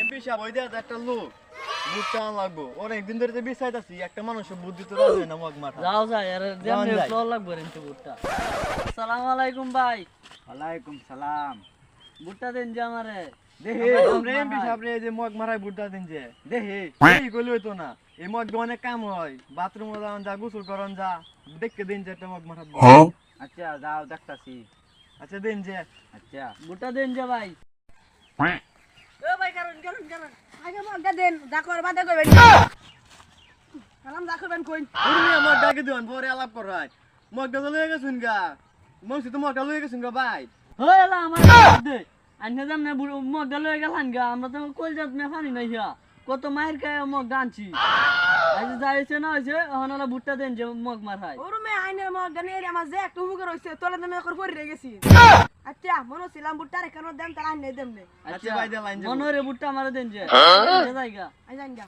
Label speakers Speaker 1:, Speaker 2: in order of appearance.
Speaker 1: MP সাহেব ওই দেখ একটা লোক বুট টান লাগবো অনেকদিন ধরে তো বিচাইতাছি একটা মানুষের বুদ্ধি তো রাজি হয় না মগ মাথা
Speaker 2: যাও যাই আরে যেমনি
Speaker 1: যাই।
Speaker 2: ফ্লোর লাগবে রেন্টে বুটটা। আসসালামু আলাইকুম ভাই,
Speaker 3: ওয়ালাইকুম সালাম।
Speaker 2: বুটটা দেন যে আমারে।
Speaker 1: দেখে আমরা এমপি সাহেব রে যে মগ মারাই বুট দিন যে দেখে এই কইলে হইতো না এই মগ দিয়ে অনেক কাম হয় বাথরুম যাওয়ান যা গোসল করন যা দেখকে দিন যে একটা মগ মারা
Speaker 3: আচ্ছা যাও দেখতাছি।
Speaker 1: আচ্ছা দিন যে
Speaker 3: আচ্ছা
Speaker 2: বুটটা দেন যে ভাই।
Speaker 4: ও ভাই কারণ কারণ কারণ আগে মগটা দেন ডাকর বাদে কইবেন কালাম ডাকবেন কই
Speaker 1: তুমি মগ ডাকে দিন পরে আলাপ করাই মগ দাদা লয়ে গেছুন গা মগসি তো মগটা লয়ে গেছুন গা ভাই
Speaker 2: হই এলা আমার দে আইনে জামনে মগ গেল গেলান গা আমরা তো কল জাত মে পানি নাই হিয়া কত মাইর খায় মগ গানছি আজ যাইছে না হইছে এখন ওলা বুটটা দেন যে মগ মার খায়।
Speaker 4: ওরমে আইনের মগ গানে এর আমার যে একটু মুখে রইছে তোলা দেমে কর পড়ে গেছি আচ্ছা মনে ছিলাম বুটটা রেখার দেন তার আইনে দেমনে
Speaker 1: আচ্ছা ভাই দে লাইন যাবো
Speaker 2: মনোরে বুটটা আমারে দেন যে জায়গা
Speaker 4: আই জান গা